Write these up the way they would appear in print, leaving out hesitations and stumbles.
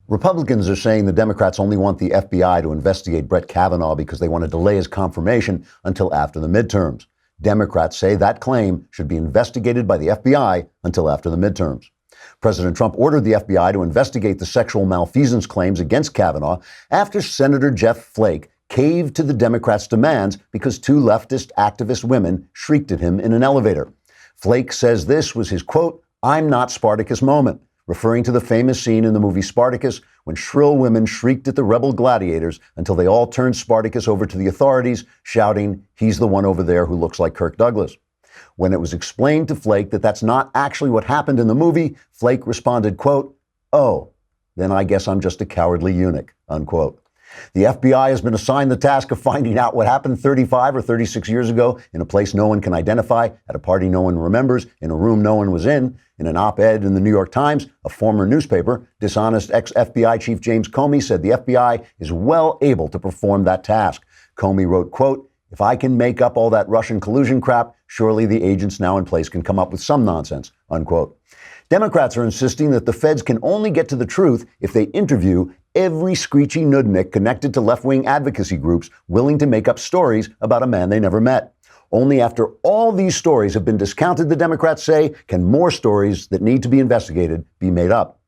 Republicans are saying the Democrats only want the FBI to investigate Brett Kavanaugh because they want to delay his confirmation until after the midterms. Democrats say that claim should be investigated by the FBI until after the midterms. President Trump ordered the FBI to investigate the sexual malfeasance claims against Kavanaugh after Senator Jeff Flake caved to the Democrats' demands because two leftist activist women shrieked at him in an elevator. Flake says this was his, quote, "I'm not Spartacus" moment, referring to the famous scene in the movie Spartacus when shrill women shrieked at the rebel gladiators until they all turned Spartacus over to the authorities, shouting, "He's the one over there who looks like Kirk Douglas." When it was explained to Flake that that's not actually what happened in the movie, Flake responded, quote, "Oh, then I guess I'm just a cowardly eunuch," unquote. The FBI has been assigned the task of finding out what happened 35 or 36 years ago in a place no one can identify, at a party no one remembers, in a room no one was in an op-ed in the New York Times, a former newspaper. Dishonest ex-FBI Chief James Comey said the FBI is well able to perform that task. Comey wrote, quote, "If I can make up all that Russian collusion crap, surely the agents now in place can come up with some nonsense," unquote. Democrats are insisting that the feds can only get to the truth if they interview every screechy nudnik connected to left-wing advocacy groups willing to make up stories about a man they never met. Only after all these stories have been discounted, the Democrats say, can more stories that need to be investigated be made up.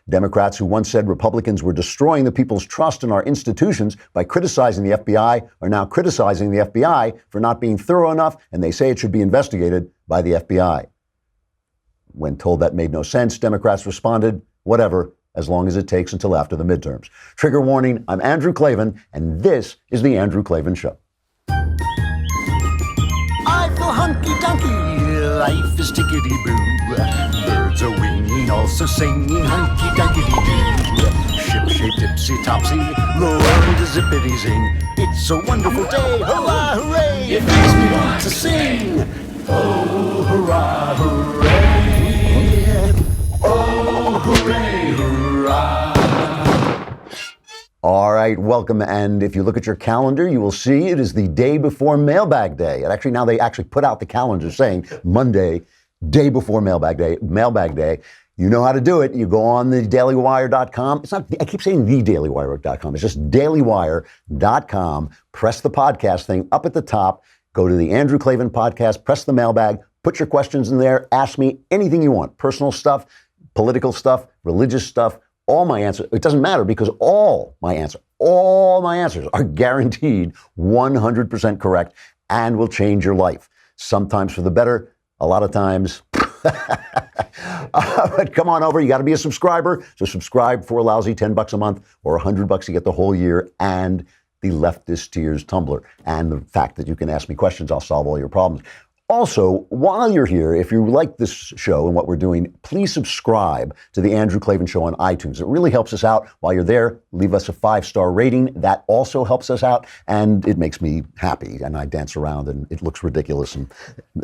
Democrats who once said Republicans were destroying the people's trust in our institutions by criticizing the FBI are now criticizing the FBI for not being thorough enough, and they say it should be investigated by the FBI. When told that made no sense, Democrats responded, whatever, as long as it takes until after the midterms. Trigger warning, I'm Andrew Klavan, and this is The Andrew Klavan Show. I feel hunky-dunky, life is tickety-boo. Birds are winging, also singing hunky-dunky-doo. Ship-shaped, ipsy-topsy, the world is zippity-zing. It's a wonderful day, hurrah, hooray! It makes me want to sing. Oh, hurrah, hooray! Oh, hooray, hurrah! All right, welcome. And if you look at your calendar, you will see it is the day before Mailbag Day. And actually, now they actually put out the calendar saying Monday, day before Mailbag Day, Mailbag Day. You know how to do it. You go on the dailywire.com. It's not, I keep saying the dailywire.com. It's just dailywire.com. Press the podcast thing up at the top. Go to the Andrew Klavan podcast, press the mailbag, put your questions in there, ask me anything you want. Personal stuff, political stuff, religious stuff, all my answers. It doesn't matter because all my answers are guaranteed 100% correct and will change your life. Sometimes for the better, a lot of times. But come on over. You got to be a subscriber. So subscribe for a lousy $10 a month or $100 you get the whole year, and the Leftist Tears Tumblr, and the fact that you can ask me questions. I'll solve all your problems. Also, while you're here, if you like this show and what we're doing, please subscribe to the Andrew Klavan Show on iTunes. It really helps us out. While you're there, leave us a 5-star rating. That also helps us out, and it makes me happy. And I dance around, and it looks ridiculous, and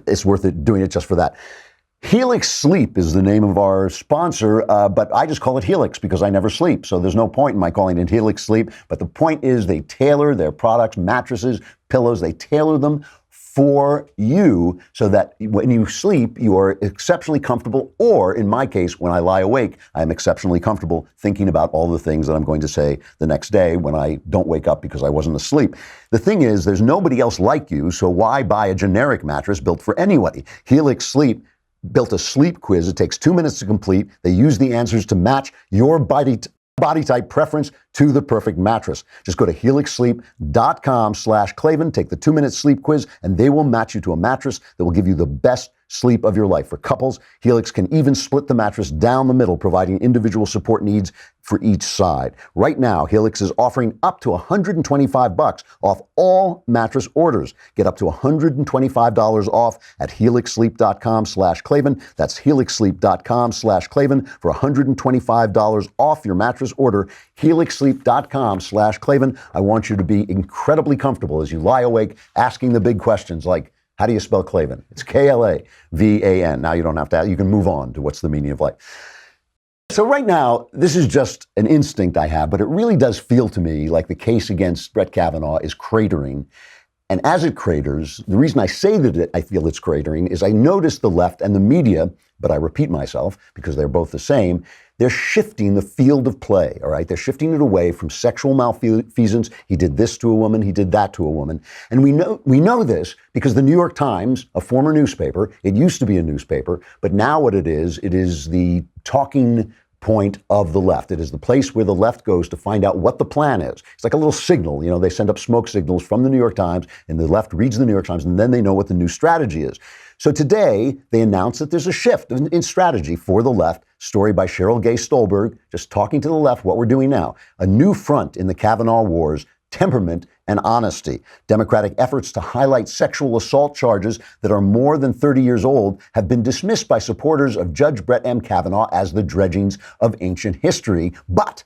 it's worth it doing it just for that. Helix Sleep is the name of our sponsor, but I just call it Helix because I never sleep. So there's no point in my calling it Helix Sleep. But the point is they tailor their products, mattresses, pillows, they tailor them for you so that when you sleep, you are exceptionally comfortable. Or in my case, when I lie awake, I'm exceptionally comfortable thinking about all the things that I'm going to say the next day when I don't wake up because I wasn't asleep. The thing is, there's nobody else like you, so why buy a generic mattress built for anybody? Helix Sleep built a sleep quiz. It takes 2 minutes to complete. They use the answers to match your body type preference to the perfect mattress. Just go to helixsleep.com/Klavan, take the 2-minute sleep quiz, and they will match you to a mattress that will give you the best sleep of your life. For couples, Helix can even split the mattress down the middle, providing individual support needs for each side. Right now, Helix is offering up to $125 off all mattress orders. Get up to $125 off at helixsleep.com/Klavan. That's helixsleep.com/Klavan for $125 off your mattress order. helixsleep.com/Klavan. I want you to be incredibly comfortable as you lie awake asking the big questions like, how do you spell Klavan? It's Klavan. Now you don't have to, you can move on to what's the meaning of life. So right now, this is just an instinct I have, but it really does feel to me like the case against Brett Kavanaugh is cratering. And as it craters, the reason I say that I feel it's cratering is I notice the left and the media, but I repeat myself because they're both the same, they're shifting the field of play, all right? They're shifting it away from sexual malfeasance. He did this to a woman, he did that to a woman. And we know this because the New York Times, a former newspaper, it used to be a newspaper, but now what it is the talking point of the left. It is the place where the left goes to find out what the plan is. It's like a little signal. You know, they send up smoke signals from the New York Times, and the left reads the New York Times, and then they know what the new strategy is. So today, they announced that there's a shift in strategy for the left. Story by Cheryl Gay Stolberg, just talking to the left, what we're doing now. A new front in the Kavanaugh wars, temperament and honesty. Democratic efforts to highlight sexual assault charges that are more than 30 years old have been dismissed by supporters of Judge Brett M. Kavanaugh as the dredgings of ancient history. But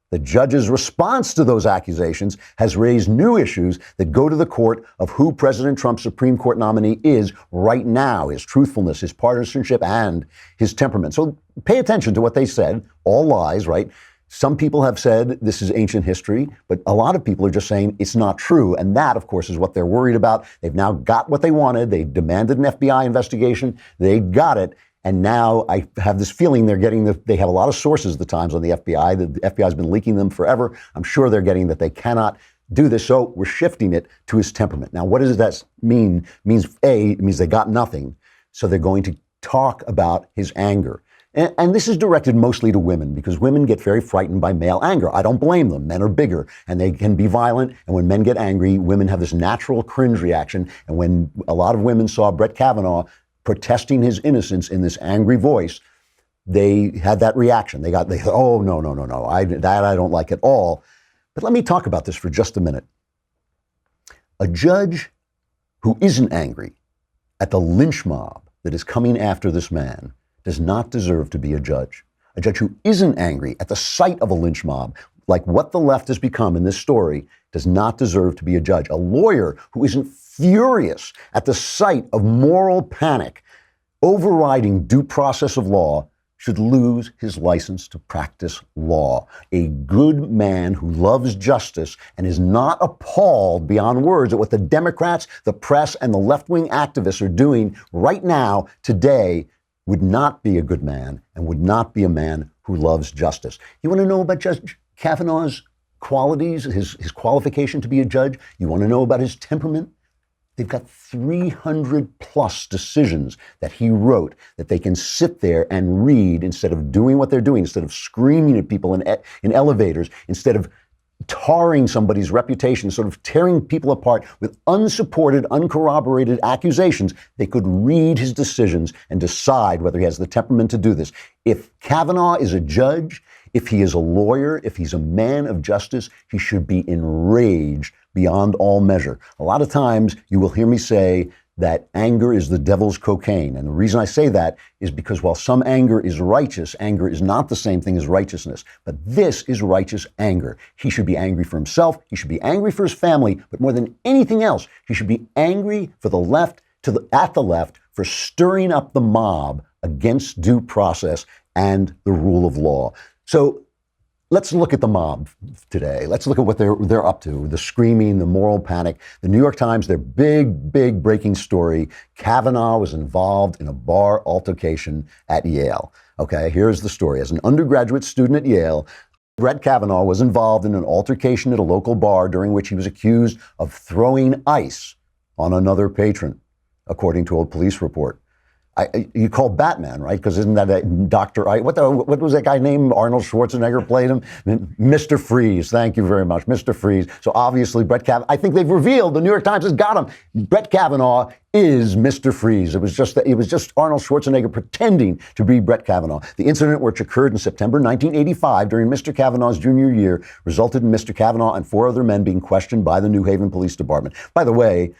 the judge's response to those accusations has raised new issues that go to the court of who President Trump's Supreme Court nominee is right now, his truthfulness, his partisanship, and his temperament. So pay attention to what they said. All lies, right? Some people have said this is ancient history, but a lot of people are just saying it's not true. And that, of course, is what they're worried about. They've now got what they wanted. They demanded an FBI investigation. They got it. And now I have this feeling they have a lot of sources, the Times, on the FBI. The FBI has been leaking them forever. I'm sure they're getting that they cannot do this. So we're shifting it to his temperament. Now, what does that mean? It means they got nothing. So they're going to talk about his anger. And this is directed mostly to women because women get very frightened by male anger. I don't blame them. Men are bigger and they can be violent. And when men get angry, women have this natural cringe reaction. And when a lot of women saw Brett Kavanaugh protesting his innocence in this angry voice, they had that reaction. They thought, oh, no. I don't like at all. But let me talk about this for just a minute. A judge who isn't angry at the lynch mob that is coming after this man does not deserve to be a judge. A judge who isn't angry at the sight of a lynch mob, like what the left has become in this story, does not deserve to be a judge. A lawyer who isn't furious at the sight of moral panic overriding due process of law should lose his license to practice law. A good man who loves justice and is not appalled beyond words at what the Democrats, the press, and the left-wing activists are doing right now, today, would not be a good man and would not be a man who loves justice. You want to know about Judge Kavanaugh's qualities, his qualification to be a judge? You want to know about his temperament? They've got 300 plus decisions that he wrote that they can sit there and read instead of doing what they're doing, instead of screaming at people in elevators, instead of tarring somebody's reputation, sort of tearing people apart with unsupported, uncorroborated accusations. They could read his decisions and decide whether he has the temperament to do this. If Kavanaugh is a judge, if he is a lawyer, if he's a man of justice, he should be enraged beyond all measure. A lot of times you will hear me say that anger is the devil's cocaine. And the reason I say that is because while some anger is righteous, anger is not the same thing as righteousness. But this is righteous anger. He should be angry for himself. He should be angry for his family. But more than anything else, he should be angry for the left, at the left, for stirring up the mob against due process and the rule of law. So let's look at the mob today. Let's look at what they're up to, the screaming, the moral panic. The New York Times, their big breaking story, Kavanaugh was involved in a bar altercation at Yale. Okay, here's the story. As an undergraduate student at Yale, Brett Kavanaugh was involved in an altercation at a local bar during which he was accused of throwing ice on another patron, according to a police report. You call Batman, right? Because isn't that a Dr. Ice? What was that guy named? Arnold Schwarzenegger played him? Mr. Freeze. Thank you very much. Mr. Freeze. So obviously Brett Kavanaugh, I think they've revealed, the New York Times has got him. Brett Kavanaugh is Mr. Freeze. It was just Arnold Schwarzenegger pretending to be Brett Kavanaugh. The incident, which occurred in September 1985 during Mr. Kavanaugh's junior year, resulted in Mr. Kavanaugh and 4 other men being questioned by the New Haven Police Department. By the way,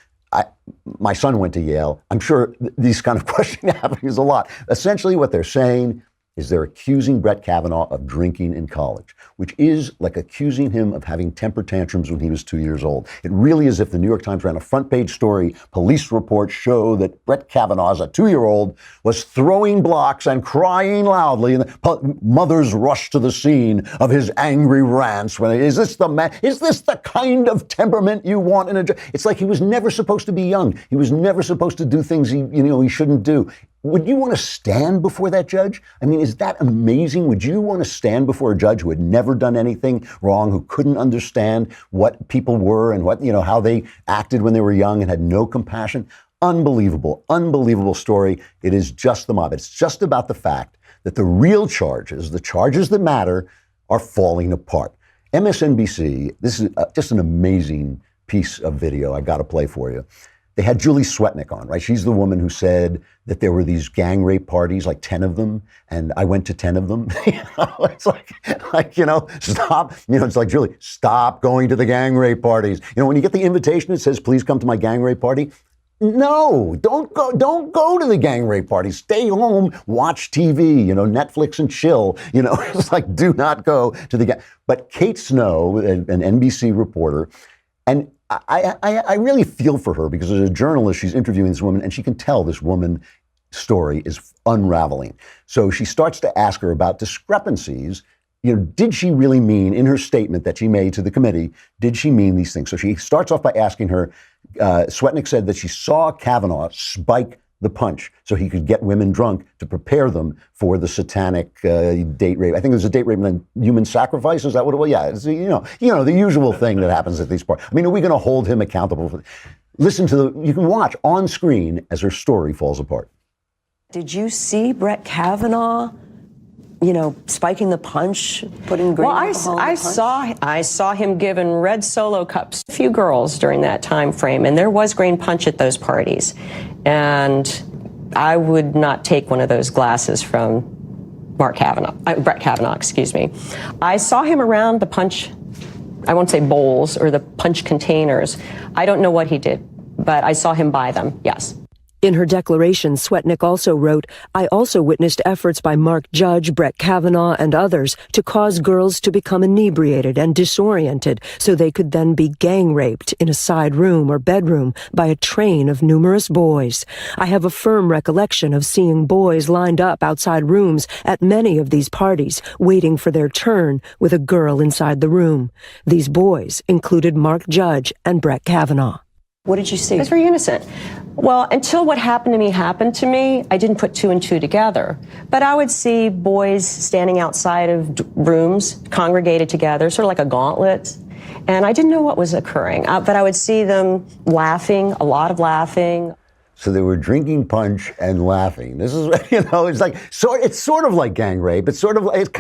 my son went to Yale. I'm sure these kind of questioning happens a lot. Essentially, what they're saying is they're accusing Brett Kavanaugh of drinking in college, which is like accusing him of having temper tantrums when he was 2 years old. It really is if the New York Times ran a front page story. Police reports show that Brett Kavanaugh, as a 2-year-old, was throwing blocks and crying loudly, and the mothers rushed to the scene of his angry rants. Is this the kind of temperament you want in a judge? It's like he was never supposed to be young. He was never supposed to do things he shouldn't do. would you want to stand before that judge? I mean, is that amazing? Would you want to stand before a judge who had never done anything wrong, who couldn't understand what people were and what, how they acted when they were young and had no compassion? Unbelievable, unbelievable story. It is just the mob. It's just about the fact that the real charges, the charges that matter, are falling apart. MSNBC, this is just an amazing piece of video I've got to play for you. They had Julie Swetnick on, right? She's the woman who said that there were these gang rape parties, like 10 of them, and I went to 10 of them. It's like, stop. It's like, Julie, stop going to the gang rape parties. When you get the invitation, it says, please come to my gang rape party. No, don't go to the gang rape party. Stay home, watch TV, Netflix and chill. It's like, do not go to the gang. But Kate Snow, an NBC reporter, and I really feel for her because as a journalist, she's interviewing this woman and she can tell this woman's story is unraveling. So she starts to ask her about discrepancies. Did she really mean in her statement that she made to the committee, did she mean these things? So she starts off by asking her, Swetnick said that she saw Kavanaugh spike the punch so he could get women drunk to prepare them for the satanic date rape. I think it was a date rape and then human sacrifice. Is that what it was? Yeah, it's, the usual thing that happens at these parties. I mean, are we going to hold him accountable for? Listen to you can watch on screen as her story falls apart. Did you see Brett Kavanaugh, spiking the punch, putting green alcohol in the punch? I saw him giving red Solo cups to a few girls during that time frame, and there was green punch at those parties. And I would not take one of those glasses from Brett Kavanaugh, excuse me. I saw him around the punch, I won't say bowls or the punch containers. I don't know what he did, but I saw him buy them, yes. In her declaration, Swetnick also wrote, I also witnessed efforts by Mark Judge, Brett Kavanaugh, and others to cause girls to become inebriated and disoriented so they could then be gang raped in a side room or bedroom by a train of numerous boys. I have a firm recollection of seeing boys lined up outside rooms at many of these parties, waiting for their turn with a girl inside the room. These boys included Mark Judge and Brett Kavanaugh. What did you see? I was very innocent. Well, until what happened to me, I didn't put two and two together. But I would see boys standing outside of rooms, congregated together, sort of like a gauntlet. And I didn't know what was occurring. But I would see them laughing, a lot of laughing. So they were drinking punch and laughing. This is, it's like, it's sort of like gang rape. It's sort of like,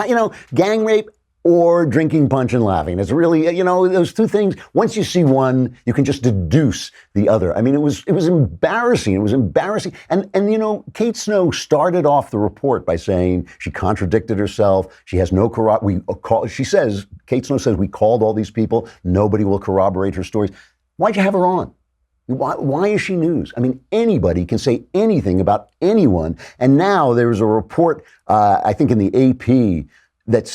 gang rape or drinking punch and laughing. It's really, those two things, once you see one, you can just deduce the other. I mean, it was embarrassing. It was embarrassing. And Kate Snow started off the report by saying she contradicted herself. She has no she says, Kate Snow says, we called all these people. Nobody will corroborate her stories. Why'd you have her on? Why is she news? I mean, anybody can say anything about anyone. And now there's a report, I think in the AP, that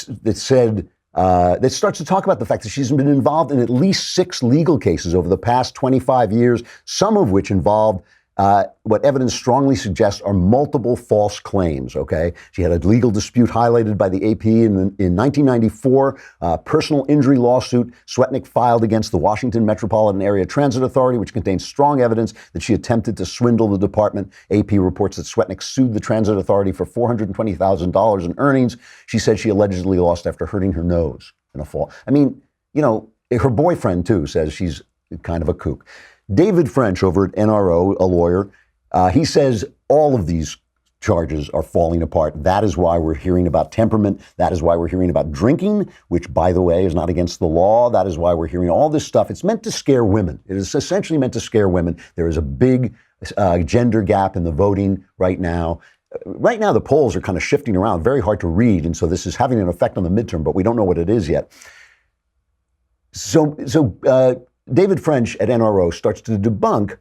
starts to talk about the fact that she's been involved in at least 6 legal cases over the past 25 years, some of which involved what evidence strongly suggests are multiple false claims, okay? She had a legal dispute highlighted by the AP in 1994, a personal injury lawsuit Swetnick filed against the Washington Metropolitan Area Transit Authority, which contains strong evidence that she attempted to swindle the department. AP reports that Swetnick sued the Transit Authority for $420,000 in earnings she said she allegedly lost after hurting her nose in a fall. I mean, her boyfriend, too, says she's kind of a kook. David French over at NRO, a lawyer, he says all of these charges are falling apart. That is why we're hearing about temperament. That is why we're hearing about drinking, which, by the way, is not against the law. That is why we're hearing all this stuff. It's meant to scare women. It is essentially meant to scare women. There is a big gender gap in the voting right now. Right now, the polls are kind of shifting around, very hard to read. And so this is having an effect on the midterm, but we don't know what it is yet. So David French at NRO starts to debunk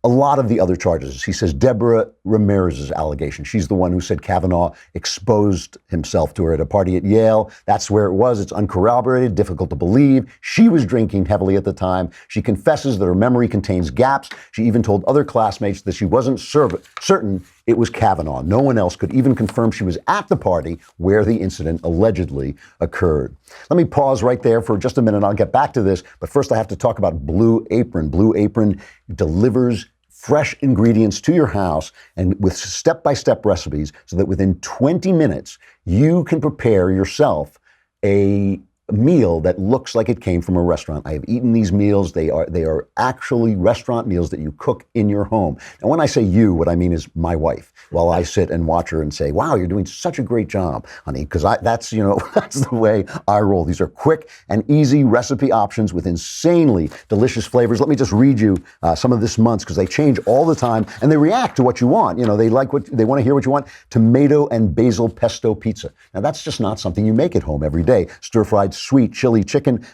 a lot of the other charges. He says Deborah Ramirez's allegation. She's the one who said Kavanaugh exposed himself to her at a party at Yale. That's where it was. It's uncorroborated, difficult to believe. She was drinking heavily at the time. She confesses that her memory contains gaps. She even told other classmates that she wasn't certain it was Kavanaugh. No one else could even confirm she was at the party where the incident allegedly occurred. Let me pause right there for just a minute. I'll get back to this. But first, I have to talk about Blue Apron. Blue Apron delivers fresh ingredients to your house and with step-by-step recipes so that within 20 minutes, you can prepare yourself a meal that looks like it came from a restaurant. I have eaten these meals. They are actually restaurant meals that you cook in your home. And when I say you, what I mean is my wife, while I sit and watch her and say, wow, you're doing such a great job, honey, because that's the way I roll. These are quick and easy recipe options with insanely delicious flavors. Let me just read you some of this month's, because they change all the time and they react to what you want. They want to hear what you want. Tomato and basil pesto pizza. Now that's just not something you make at home every day. Stir-fried sweet chili chicken,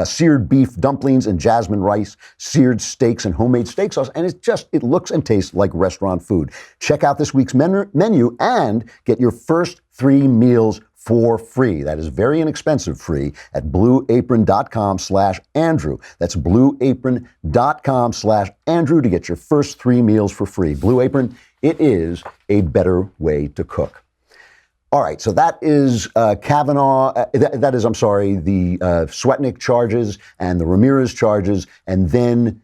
seared beef dumplings and jasmine rice, seared steaks and homemade steak sauce, and it looks and tastes like restaurant food. Check out this week's menu and get your first 3 meals for free. That is very inexpensive free at blueapron.com/Andrew. That's blueapron.com/Andrew to get your first 3 meals for free. Blue Apron, it is a better way to cook. All right, so that is Kavanaugh, the Swetnick charges and the Ramirez charges, and then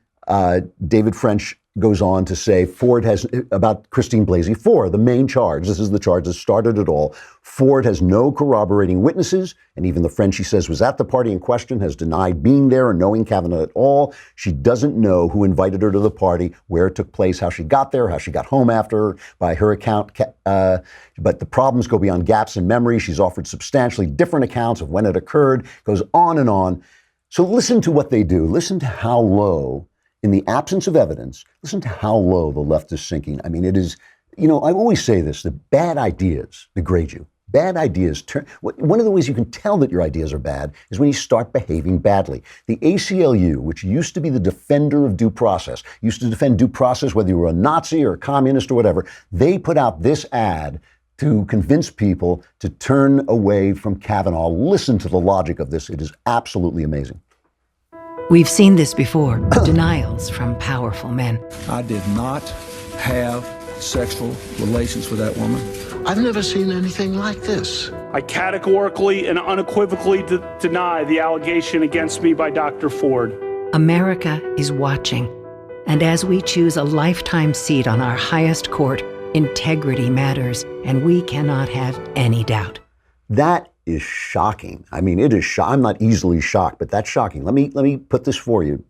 David French goes on to say Ford has, about Christine Blasey Ford, the main charge, this is the charge that started it all, Ford has no corroborating witnesses, and even the friend she says was at the party in question has denied being there or knowing Kavanaugh at all. She doesn't know who invited her to the party, where it took place, how she got there, how she got home after her, by her account. But the problems go beyond gaps in memory. She's offered substantially different accounts of when it occurred, goes on and on. So listen to what they do. Listen to how low, in the absence of evidence, listen to how low the left is sinking. I mean, it is, I always say this, that bad ideas degrade you. Bad ideas one of the ways you can tell that your ideas are bad is when you start behaving badly. The ACLU, which used to be the defender of due process, used to defend due process whether you were a Nazi or a communist or whatever, they put out this ad to convince people to turn away from Kavanaugh. Listen to the logic of this. It is absolutely amazing. We've seen this before, denials from powerful men. I did not have sexual relations with that woman. I've never seen anything like this. I categorically and unequivocally deny the allegation against me by Dr. Ford. America is watching, and as we choose a lifetime seat on our highest court, integrity matters, and we cannot have any doubt. That is shocking. I mean, it is I'm not easily shocked, but that's shocking. Let me put this for you.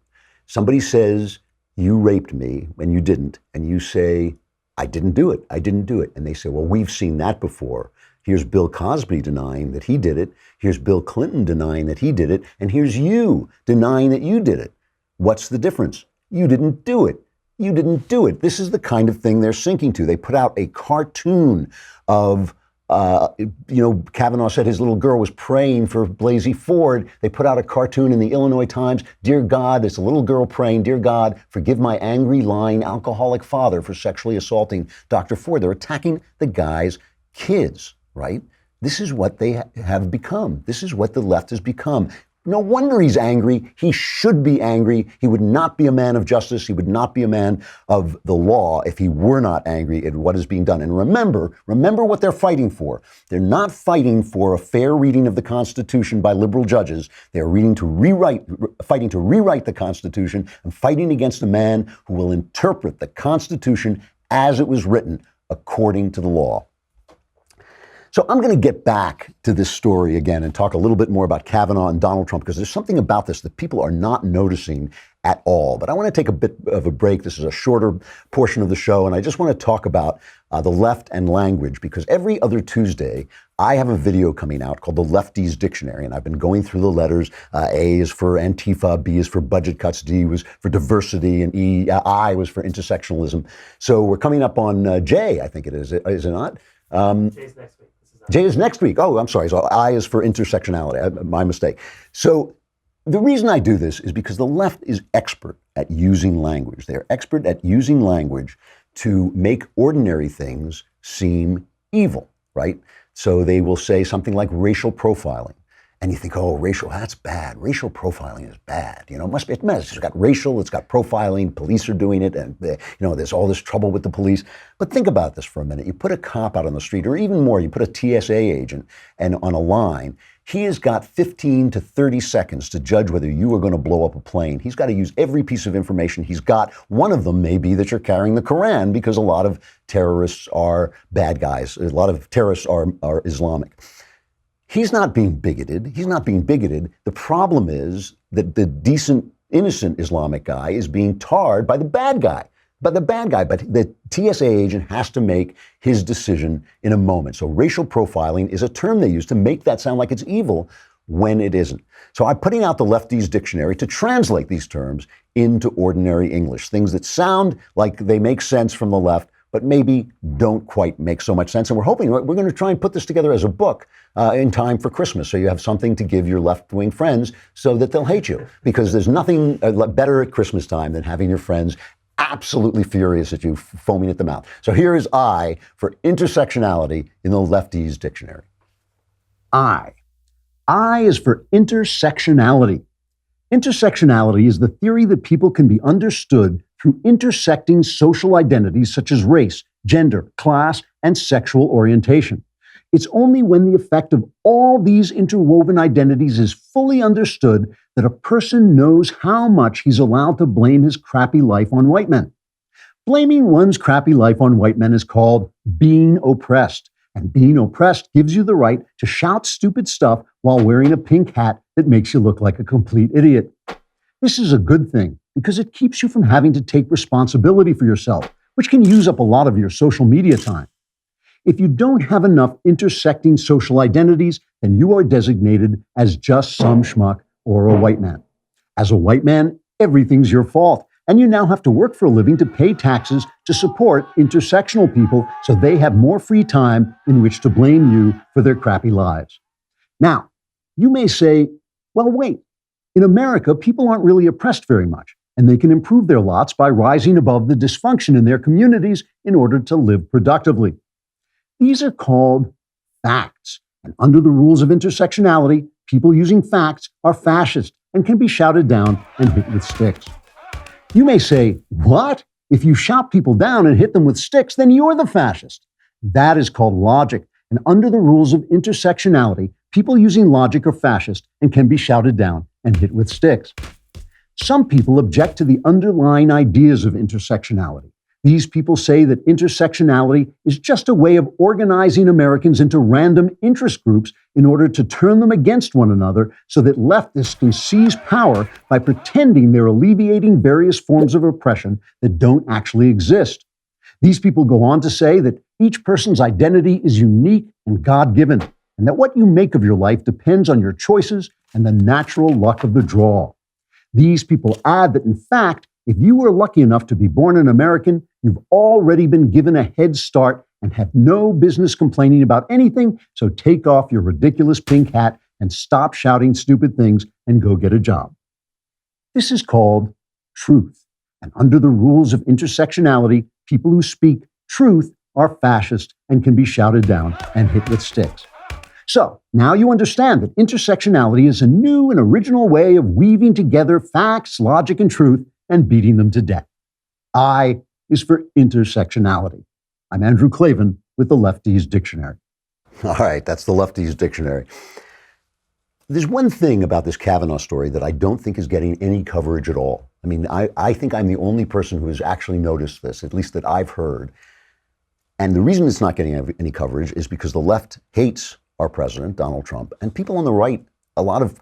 Somebody says, you raped me, and you didn't, and you say, I didn't do it. I didn't do it. And they say, well, we've seen that before. Here's Bill Cosby denying that he did it. Here's Bill Clinton denying that he did it. And here's you denying that you did it. What's the difference? You didn't do it. You didn't do it. This is the kind of thing they're sinking to. They put out a cartoon of Kavanaugh said his little girl was praying for Blasey Ford. They put out a cartoon in the Illinois Times. Dear God, it's a little girl praying, dear God, forgive my angry, lying, alcoholic father for sexually assaulting Dr. Ford. They're attacking the guy's kids, right? This is what they have become. This is what the left has become. No wonder he's angry. He should be angry. He would not be a man of justice. He would not be a man of the law if he were not angry at what is being done. And remember what they're fighting for. They're not fighting for a fair reading of the Constitution by liberal judges. They're fighting to rewrite the Constitution and fighting against a man who will interpret the Constitution as it was written according to the law. So I'm going to get back to this story again and talk a little bit more about Kavanaugh and Donald Trump, because there's something about this that people are not noticing at all. But I want to take a bit of a break. This is a shorter portion of the show, and I just want to talk about the left and language, because every other Tuesday, I have a video coming out called The Lefty's Dictionary, and I've been going through the letters. A is for Antifa, B is for budget cuts, D was for diversity, and I was for intersectionalism. So we're coming up on J, I think it is it not? J's next week. J is next week. Oh, I'm sorry. So I is for intersectionality. My mistake. So the reason I do this is because the left is expert at using language. They're expert at using language to make ordinary things seem evil, right? So they will say something like racial profiling. And you think, oh, that's bad. Racial profiling is bad. You know, it's got racial, it's got profiling, police are doing it, and, there's all this trouble with the police. But think about this for a minute. You put a cop out on the street, or even more, you put a TSA agent and on a line, he has got 15 to 30 seconds to judge whether you are going to blow up a plane. He's got to use every piece of information he's got. One of them may be that you're carrying the Quran, because a lot of terrorists are bad guys. A lot of terrorists are Islamic. He's not being bigoted. The problem is that the decent, innocent Islamic guy is being tarred by the bad guy. But the TSA agent has to make his decision in a moment. So racial profiling is a term they use to make that sound like it's evil when it isn't. So I'm putting out the Lefty's dictionary to translate these terms into ordinary English, things that sound like they make sense from the left, but maybe don't quite make so much sense. And we're hoping, we're going to try and put this together as a book in time for Christmas, so you have something to give your left-wing friends so that they'll hate you. Because there's nothing better at Christmas time than having your friends absolutely furious at you, foaming at the mouth. So here is I for intersectionality in the Lefty's dictionary. I is for intersectionality. Intersectionality is the theory that people can be understood through intersecting social identities such as race, gender, class, and sexual orientation. It's only when the effect of all these interwoven identities is fully understood that a person knows how much he's allowed to blame his crappy life on white men. Blaming one's crappy life on white men is called being oppressed. And being oppressed gives you the right to shout stupid stuff while wearing a pink hat that makes you look like a complete idiot. This is a good thing because it keeps you from having to take responsibility for yourself, which can use up a lot of your social media time. If you don't have enough intersecting social identities, then you are designated as just some schmuck or a white man. As a white man, everything's your fault, and you now have to work for a living to pay taxes to support intersectional people so they have more free time in which to blame you for their crappy lives. Now, you may say, well, wait, in America, people aren't really oppressed very much, and they can improve their lots by rising above the dysfunction in their communities in order to live productively. These are called facts, and under the rules of intersectionality, people using facts are fascist and can be shouted down and hit with sticks. You may say, what? If you shout people down and hit them with sticks, then you're the fascist. That is called logic, and under the rules of intersectionality, people using logic are fascist and can be shouted down and hit with sticks. Some people object to the underlying ideas of intersectionality. These people say that intersectionality is just a way of organizing Americans into random interest groups in order to turn them against one another so that leftists can seize power by pretending they're alleviating various forms of oppression that don't actually exist. These people go on to say that each person's identity is unique and God-given, and that what you make of your life depends on your choices and the natural luck of the draw. These people add that, in fact, if you were lucky enough to be born an American, you've already been given a head start and have no business complaining about anything, so take off your ridiculous pink hat and stop shouting stupid things and go get a job. This is called truth. And under the rules of intersectionality, people who speak truth are fascist and can be shouted down and hit with sticks. So, now you understand that intersectionality is a new and original way of weaving together facts, logic, and truth and beating them to death. I is for intersectionality. I'm Andrew Klavan with the Lefty's Dictionary. All right, that's the Lefty's Dictionary. There's one thing about this Kavanaugh story that I don't think is getting any coverage at all. I mean, I think I'm the only person who has actually noticed this, at least that I've heard. And the reason it's not getting any coverage is because the left hates our president, Donald Trump, and people on the right, a lot of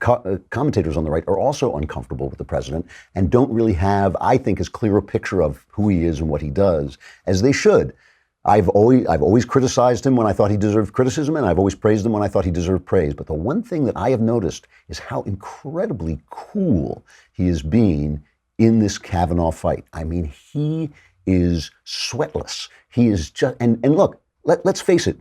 commentators on the right are also uncomfortable with the president and don't really have, I think, as clear a picture of who he is and what he does as they should. I've always criticized him when I thought he deserved criticism, and I've always praised him when I thought he deserved praise. But the one thing that I have noticed is how incredibly cool he is being in this Kavanaugh fight. I mean, he is sweatless. He is just, and look, let's face it,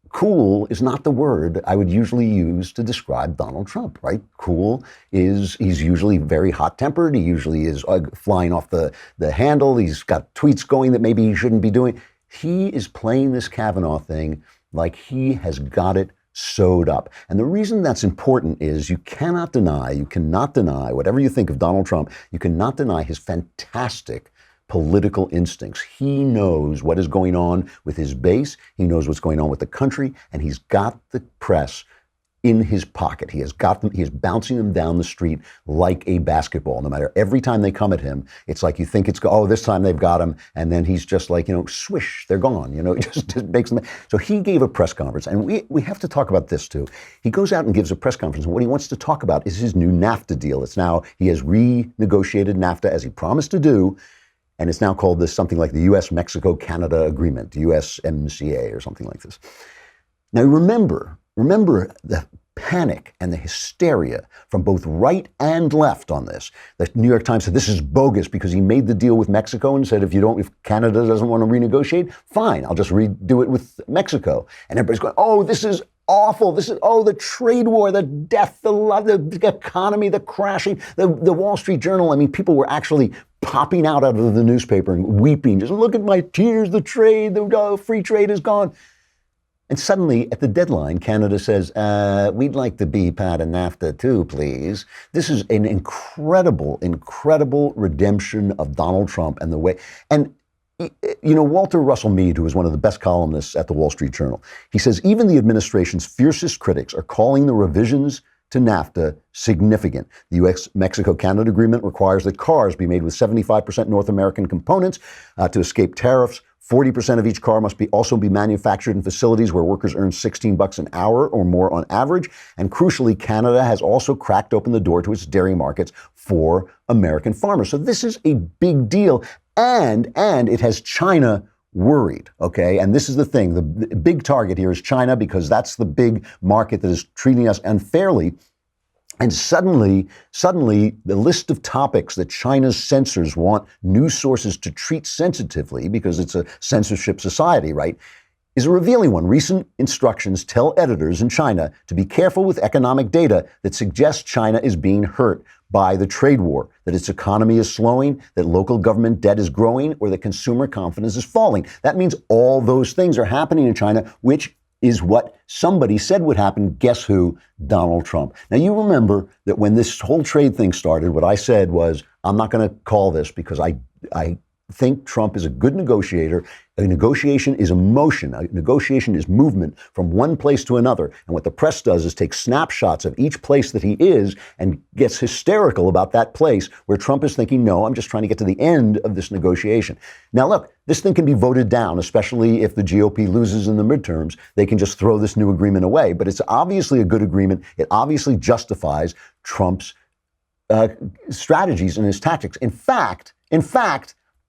cool is not the word I would usually use to describe Donald Trump, right? Cool is, he's usually very hot-tempered. He usually is flying off the handle. He's got tweets going that maybe he shouldn't be doing. He is playing this Kavanaugh thing like he has got it sewed up. And the reason that's important is you cannot deny, whatever you think of Donald Trump, you cannot deny his fantastic political instincts. He knows what is going on with his base. He knows what's going on with the country, and he's got the press in his pocket. He has got them, he is bouncing them down the street like a basketball. No matter, every time they come at him, it's like you think this time they've got him, and then he's just like, swish, they're gone. It just makes them. So he gave a press conference, and we have to talk about this too. He goes out and gives a press conference, and what he wants to talk about is his new NAFTA deal. He has renegotiated NAFTA as he promised to do, and it's now called something like the U.S.-Mexico-Canada Agreement, USMCA or something like this. Now remember the panic and the hysteria from both right and left on this. The New York Times said this is bogus because he made the deal with Mexico and said if Canada doesn't want to renegotiate, fine, I'll just redo it with Mexico. And everybody's going, oh, this is awful. This is, the trade war, the death, the love, the economy, the crashing, the Wall Street Journal. People were actually popping out of the newspaper and weeping. Just look at my tears, the trade, the free trade is gone. And suddenly, at the deadline, Canada says, we'd like to be part of NAFTA too, please. This is an incredible, incredible redemption of Donald Trump and the way. And, Walter Russell Mead, who is one of the best columnists at the Wall Street Journal, he says, even the administration's fiercest critics are calling the revisions to NAFTA significant. The U.S.-Mexico-Canada agreement requires that cars be made with 75% North American components to escape tariffs. 40% of each car must also be manufactured in facilities where workers earn $16 an hour or more on average. And crucially, Canada has also cracked open the door to its dairy markets for American farmers. So this is a big deal. And it has China worried, okay? And this is the thing. The big target here is China because that's the big market that is treating us unfairly. And suddenly, the list of topics that China's censors want news sources to treat sensitively, because it's a censorship society, right, is a revealing one. Recent instructions tell editors in China to be careful with economic data that suggests China is being hurt by the trade war, that its economy is slowing, that local government debt is growing, or that consumer confidence is falling. That means all those things are happening in China, which is what somebody said would happen. Guess who? Donald Trump. Now, you remember that when this whole trade thing started, what I said was, I'm not going to call this because I think Trump is a good negotiator. A negotiation is emotion. A negotiation is movement from one place to another. And what the press does is take snapshots of each place that he is and gets hysterical about that place where Trump is thinking, no, I'm just trying to get to the end of this negotiation. Now, look, this thing can be voted down, especially if the GOP loses in the midterms. They can just throw this new agreement away. But it's obviously a good agreement. It obviously justifies Trump's strategies and his tactics. In fact,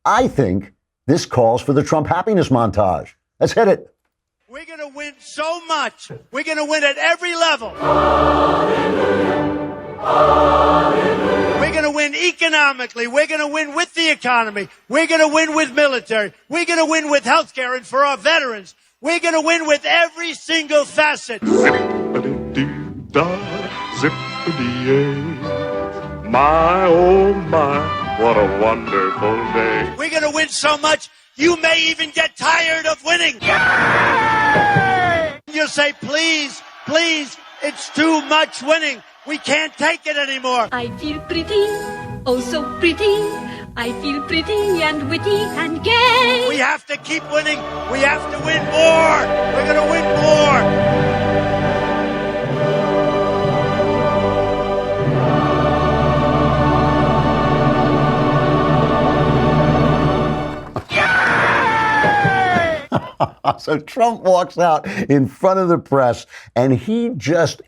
I think this calls for the Trump happiness montage. Let's hit it. We're going to win so much. We're going to win at every level. We're going to win economically. We're going to win with the economy. We're going to win with military. We're going to win with healthcare and for our veterans. We're going to win with every single facet. Zippity-doo-dah, zippity-yay. My, oh my. What a wonderful day. We're going to win so much, you may even get tired of winning. Yay! You'll say, please, it's too much winning. We can't take it anymore. I feel pretty, oh so pretty. I feel pretty and witty and gay. We have to keep winning. We have to win more. We're going to win more. So Trump walks out in front of the press and he just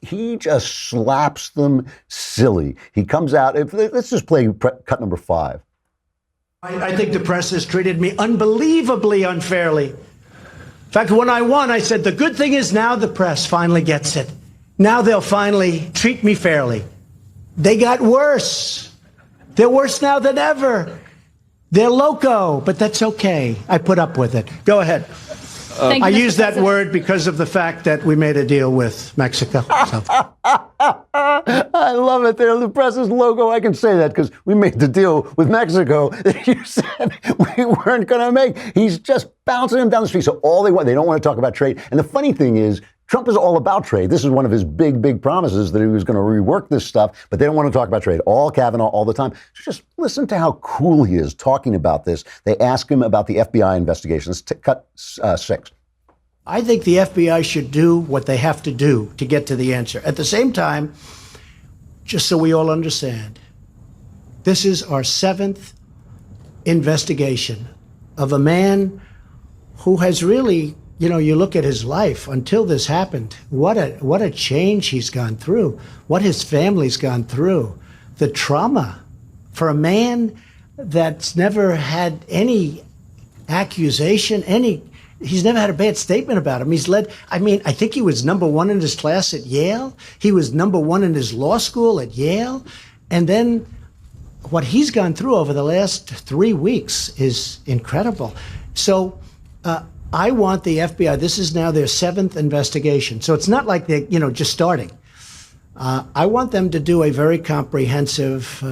slaps them silly. He comes out. Let's just play cut number 5. I think the press has treated me unbelievably unfairly. In fact, when I won, I said, the good thing is now the press finally gets it. Now they'll finally treat me fairly. They got worse. They're worse now than ever. They're loco, but that's okay. I put up with it. Go ahead. I use that word because of the fact that we made a deal with Mexico. So. I love it. The press is loco. I can say that because we made the deal with Mexico that you said we weren't going to make. He's just bouncing him down the street. So all they don't want to talk about trade. And the funny thing is, Trump is all about trade. This is one of his big promises, that he was going to rework this stuff, but they don't want to talk about trade. All Kavanaugh, all the time. So just listen to how cool he is talking about this. They ask him about the FBI investigations. Cut 6. I think the FBI should do what they have to do to get to the answer. At the same time, just so we all understand, this is our 7th investigation of a man who has really, you look at his life until this happened. What a change he's gone through, what his family's gone through, the trauma for a man that's never had any accusation, he's never had a bad statement about him. I think he was number 1 in his class at Yale. He was number 1 in his law school at Yale. And then what he's gone through over the last 3 weeks is incredible. So I want the FBI, this is now their 7th investigation. So it's not like they're, just starting. I want them to do a very comprehensive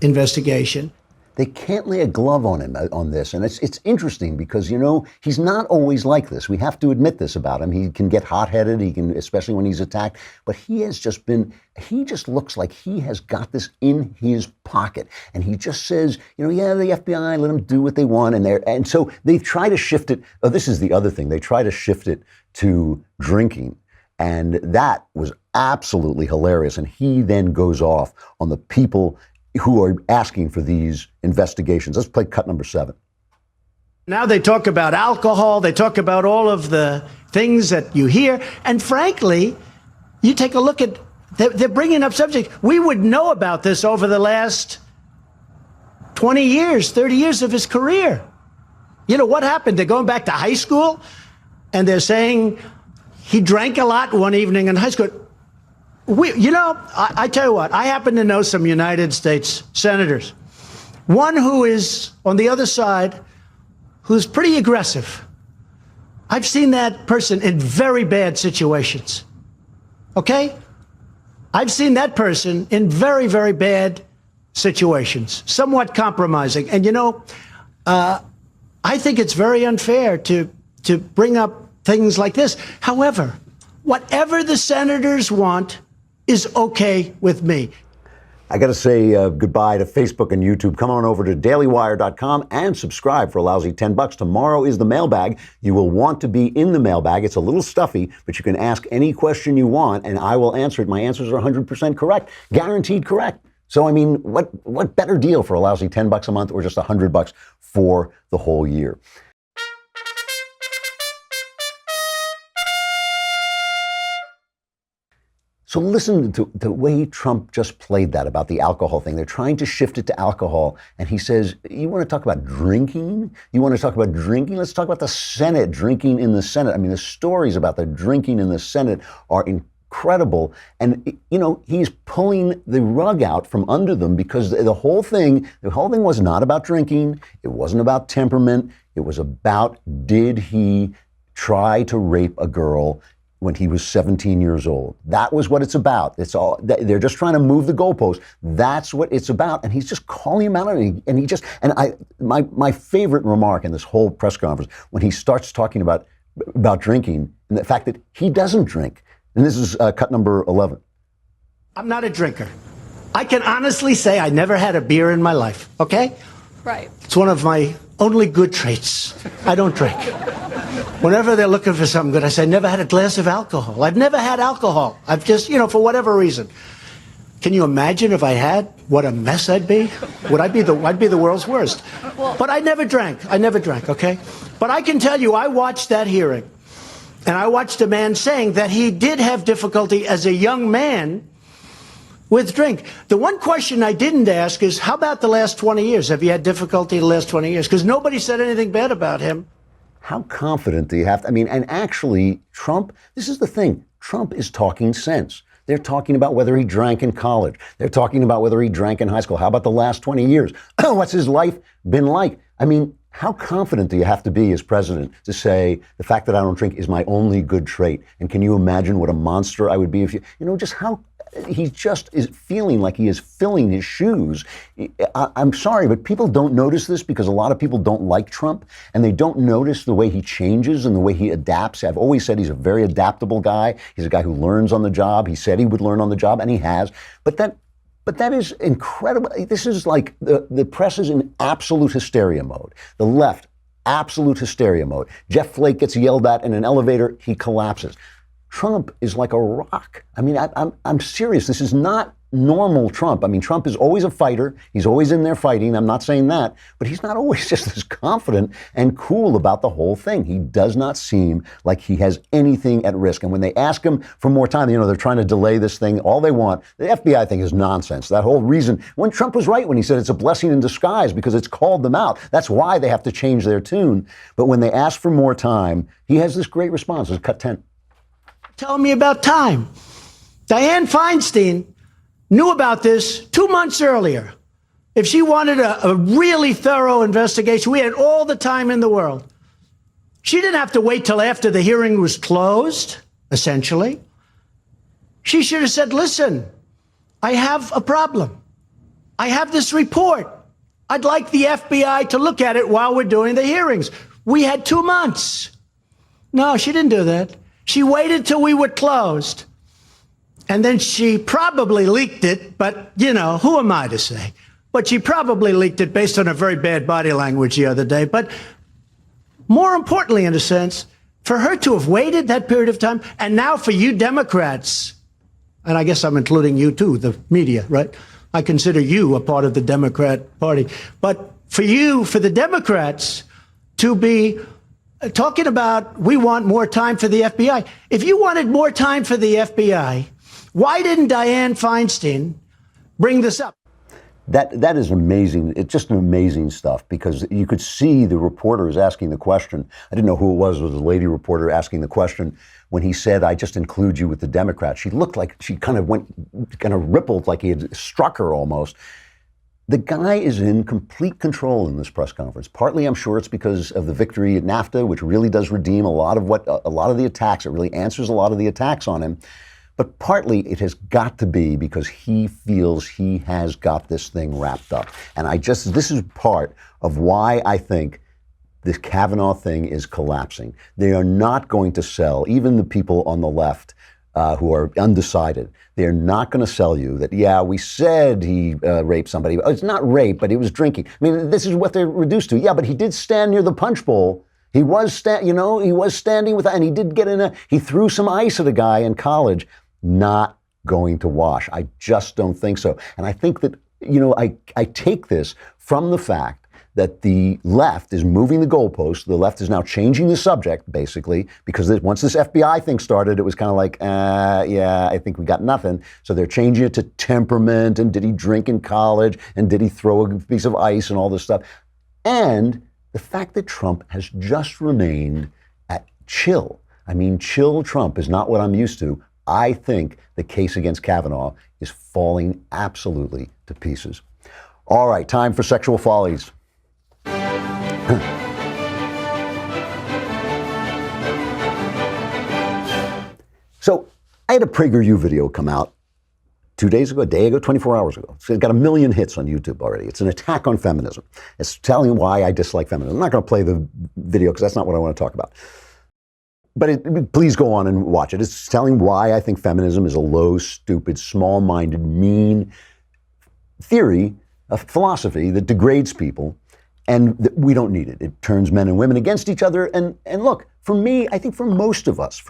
investigation. They can't lay a glove on him on this. And it's interesting because, he's not always like this. We have to admit this about him. He can get hot-headed, especially when he's attacked. But he just looks like he has got this in his pocket. And he just says, the FBI, let them do what they want. And so they try to shift it. Oh, this is the other thing. They try to shift it to drinking. And that was absolutely hilarious. And he then goes off on the people who are asking for these investigations. Let's play cut number 7. Now they talk about alcohol. They talk about all of the things that you hear. And frankly, you take a look at, they're bringing up subjects. We would know about this over the last 20 years, 30 years of his career. What happened? They're going back to high school and they're saying he drank a lot one evening in high school. I tell you what, I happen to know some United States senators. One who is on the other side, who's pretty aggressive. I've seen that person in very bad situations. Okay? I've seen that person in very, very bad situations, somewhat compromising. And I think it's very unfair to bring up things like this. However, whatever the senators want is okay with me. I got to say goodbye to Facebook and YouTube. Come on over to dailywire.com and subscribe for a lousy $10. Tomorrow is the mailbag. You will want to be in the mailbag. It's a little stuffy, but you can ask any question you want and I will answer it. My answers are 100% correct, guaranteed correct. So, what better deal for a lousy $10 a month or just $100 for the whole year? So listen to the way Trump just played that about the alcohol thing. They're trying to shift it to alcohol. And he says, you want to talk about drinking? You want to talk about drinking? Let's talk about the Senate, drinking in the Senate. The stories about the drinking in the Senate are incredible. And, he's pulling the rug out from under them because the whole thing was not about drinking. It wasn't about temperament. It was about, did he try to rape a girl when he was 17 years old? That was what it's about. It's all, they're just trying to move the goalpost. That's what it's about. And he's just calling him out. My favorite remark in this whole press conference, when he starts talking about drinking and the fact that he doesn't drink. And this is cut number 11. I'm not a drinker. I can honestly say I never had a beer in my life. Okay? Right. It's one of my only good traits. I don't drink. Whenever they're looking for something good, I say, never had a glass of alcohol. I've never had alcohol. I've just, for whatever reason. Can you imagine if I had, what a mess I'd be? I'd be the world's worst. But I never drank, okay? But I can tell you, I watched that hearing, and I watched a man saying that he did have difficulty as a young man with drink. The one question I didn't ask is, how about the last 20 years? Have you had difficulty the last 20 years? Because nobody said anything bad about him. How confident do you have to? And actually, Trump, this is the thing. Trump is talking sense. They're talking about whether he drank in college. They're talking about whether he drank in high school. How about the last 20 years? What's his life been like? How confident do you have to be as president to say the fact that I don't drink is my only good trait? And can you imagine what a monster I would be if just how he just is feeling like he is filling his shoes. I'm sorry, but people don't notice this because a lot of people don't like Trump, and they don't notice the way he changes and the way he adapts. I've always said he's a very adaptable guy. He's a guy who learns on the job. He said he would learn on the job, and he has. But that is incredible. This is like the press is in absolute hysteria mode. The left, absolute hysteria mode. Jeff Flake gets yelled at in an elevator, he collapses. Trump is like a rock. I mean, I'm serious. This is not normal Trump. I mean, Trump is always a fighter. He's always in there fighting. I'm not saying that. But he's not always just as confident and cool about the whole thing. He does not seem like he has anything at risk. And when they ask him for more time, they're trying to delay this thing. All they want, the FBI thing is nonsense. That whole reason, when Trump was right when he said it's a blessing in disguise because it's called them out. That's why they have to change their tune. But when they ask for more time, he has this great response. It's cut 10. Tell me about time. Dianne Feinstein knew about this 2 months earlier. If she wanted a really thorough investigation, we had all the time in the world. She didn't have to wait till after the hearing was closed, essentially. She should have said, listen, I have a problem. I have this report. I'd like the FBI to look at it while we're doing the hearings. We had 2 months. No, she didn't do that. She waited till we were closed. And then she probably leaked it, but, who am I to say? But she probably leaked it based on a very bad body language the other day. But more importantly, in a sense, for her to have waited that period of time, and now for you Democrats, and I guess I'm including you too, the media, right? I consider you a part of the Democrat Party. But for the Democrats to be talking about we want more time for the FBI. If you wanted more time for the FBI, why didn't Dianne Feinstein bring this up? That is amazing. It's just amazing stuff because you could see the reporters asking the question. I didn't know who it was. It was a lady reporter asking the question when he said, I just include you with the Democrats. She looked like she kind of rippled like he had struck her almost. The guy is in complete control in this press conference. Partly, I'm sure it's because of the victory at NAFTA, which really does redeem a lot of the attacks. It really answers a lot of the attacks on him. But partly it has got to be because he feels he has got this thing wrapped up. And this is part of why I think this Kavanaugh thing is collapsing. They are not going to sell, even the people on the left who are undecided. They're not going to sell you that, yeah, we said he raped somebody. It's not rape, but he was drinking. I mean, this is what they're reduced to. Yeah, but he did stand near the punch bowl. He was standing with that, and he did get he threw some ice at a guy in college. Not going to wash. I just don't think so. And I think that, I take this from the fact that the left is moving the goalposts. The left is now changing the subject, basically, because once this FBI thing started, it was kind of like, yeah, I think we got nothing. So they're changing it to temperament, and did he drink in college, and did he throw a piece of ice, and all this stuff. And the fact that Trump has just remained at chill. I mean, chill Trump is not what I'm used to. I think the case against Kavanaugh is falling absolutely to pieces. All right, time for sexual follies. So I had a PragerU video come out 2 days ago, a day ago, 24 hours ago. It's got 1 million hits on YouTube already. It's an attack on feminism. It's telling why I dislike feminism. I'm not going to play the video because that's not what I want to talk about. But please go on and watch it. It's telling why I think feminism is a low, stupid, small-minded, mean theory, a philosophy that degrades people, and that we don't need it. It turns men and women against each other. And look, for me, I think for most of us,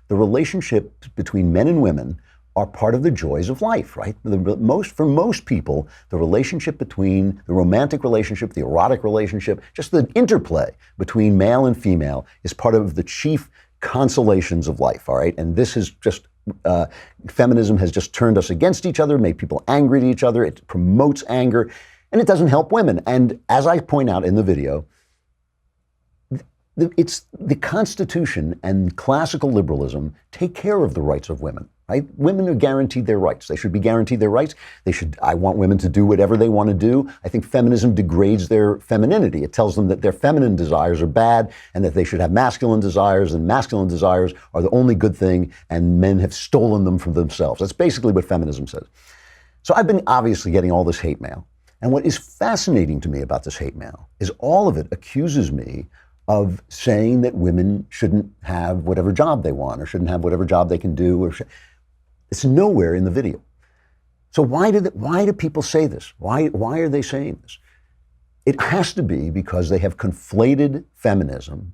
the relationship between men and women are part of the joys of life, right? For most people, the relationship between the romantic relationship, the erotic relationship, just the interplay between male and female is part of the chief consolations of life, all right? And this is just, feminism has just turned us against each other, made people angry at each other. It promotes anger, and it doesn't help women. And as I point out in the video, it's the Constitution and classical liberalism take care of the rights of women. right? Women are guaranteed their rights. They should be guaranteed their rights. I want women to do whatever they want to do. I think feminism degrades their femininity. It tells them that their feminine desires are bad and that they should have masculine desires, and masculine desires are the only good thing, and men have stolen them from themselves. That's basically what feminism says. So I've been obviously getting all this hate mail. And what is fascinating to me about this hate mail is all of it accuses me of saying that women shouldn't have whatever job they want or shouldn't have whatever job they can do. It's nowhere in the video. So why do people say this? Why are they saying this? It has to be because they have conflated feminism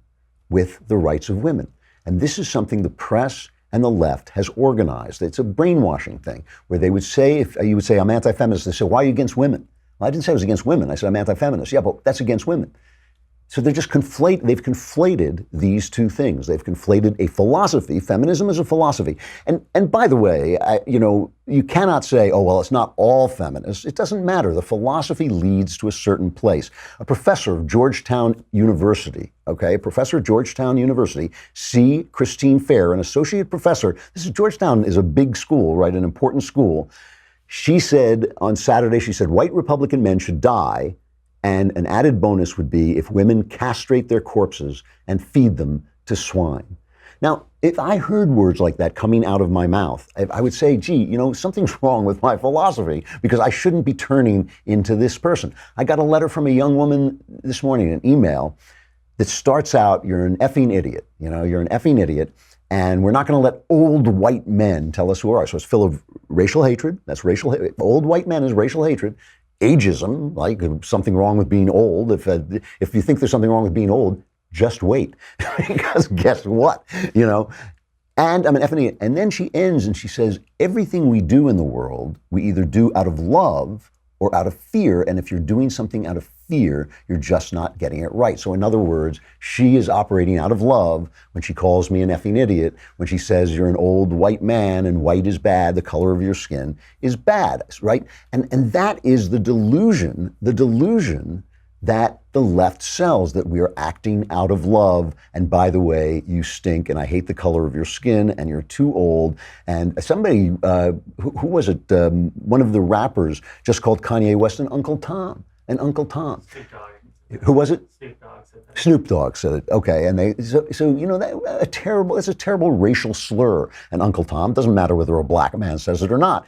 with the rights of women. And this is something the press and the left has organized. It's a brainwashing thing where they would say, if you would say, I'm anti-feminist, they say, why are you against women? Well, I didn't say I was against women. I said I'm anti-feminist. Yeah, but that's against women. So they've conflated these two things. They've conflated a philosophy. Feminism is a philosophy. And by the way, you cannot say, oh, well, it's not all feminists. It doesn't matter. The philosophy leads to a certain place. A professor of Georgetown University, C. Christine Fair, an associate professor. Georgetown is a big school, right? An important school. She said on Saturday, white Republican men should die. And an added bonus would be if women castrate their corpses and feed them to swine. Now, if I heard words like that coming out of my mouth, I would say, gee, something's wrong with my philosophy because I shouldn't be turning into this person. I got a letter from a young woman this morning, an email that starts out, you're an effing idiot. You're an effing idiot. And we're not going to let old white men tell us who we are. So it's full of racial hatred. That's racial hatred. Old white men is racial hatred. Ageism, like something wrong with being old. If you think there's something wrong with being old, just wait. Because guess what? And I'm an effing idiot. And then she ends and she says, everything we do in the world, we either do out of love or out of fear. And if you're doing something out of fear, you're just not getting it right. So in other words, she is operating out of love when she calls me an effing idiot, when she says you're an old white man and white is bad, the color of your skin is bad, right? And that is the delusion that the left sells, that we are acting out of love. And by the way, you stink and I hate the color of your skin and you're too old. And somebody, who was it? One of the rappers just called Kanye West an Uncle Tom. And Uncle Tom. Snoop Dogg. Who was it? Snoop Dogg said that. Snoop Dogg said it. Okay, and it's a terrible racial slur. And Uncle Tom, doesn't matter whether a black man says it or not.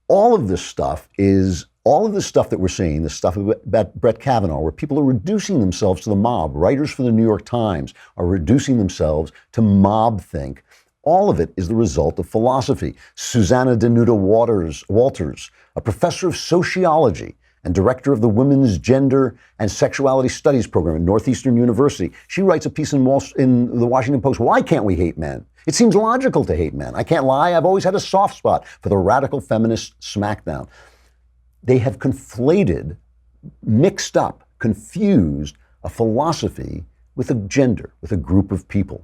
All of this stuff that we're seeing, the stuff about Brett Kavanaugh, where people are reducing themselves to the mob. Writers for the New York Times are reducing themselves to mob think. All of it is the result of philosophy. Susanna Danuta Walters, a professor of sociology and director of the Women's Gender and Sexuality Studies program at Northeastern University. She writes a piece in the Washington Post, why can't we hate men? It seems logical to hate men. I can't lie, I've always had a soft spot for the radical feminist smackdown. They have conflated, mixed up, confused a philosophy with a gender, with a group of people.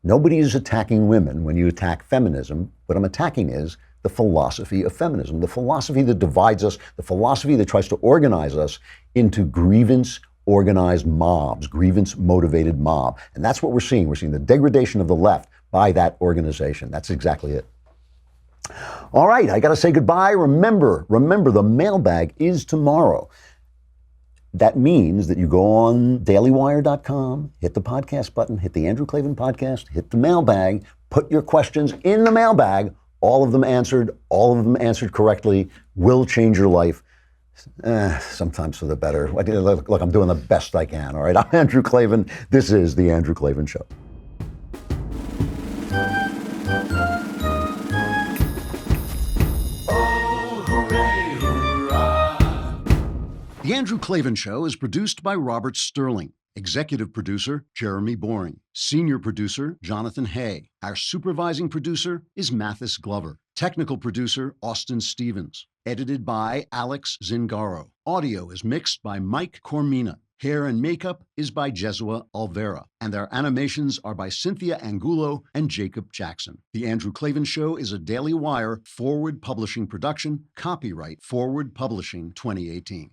Nobody is attacking women when you attack feminism. What I'm attacking is the philosophy of feminism, the philosophy that divides us, the philosophy that tries to organize us into grievance-organized mobs, grievance-motivated mob. And that's what we're seeing. We're seeing the degradation of the left by that organization. That's exactly it. All right, I got to say goodbye. Remember, the mailbag is tomorrow. That means that you go on dailywire.com, hit the podcast button, hit the Andrew Klavan podcast, hit the mailbag, put your questions in the mailbag. All of them answered correctly, will change your life. Sometimes for the better. Look, I'm doing the best I can, all right? I'm Andrew Klavan. This is The Andrew Klavan Show. The Andrew Klavan Show is produced by Robert Sterling. Executive producer, Jeremy Boring. Senior producer, Jonathan Hay. Our supervising producer is Mathis Glover. Technical producer, Austin Stevens. Edited by Alex Zingaro. Audio is mixed by Mike Cormina. Hair and makeup is by Jesua Alvera. And our animations are by Cynthia Angulo and Jacob Jackson. The Andrew Klavan Show is a Daily Wire Forward Publishing production. Copyright Forward Publishing 2018.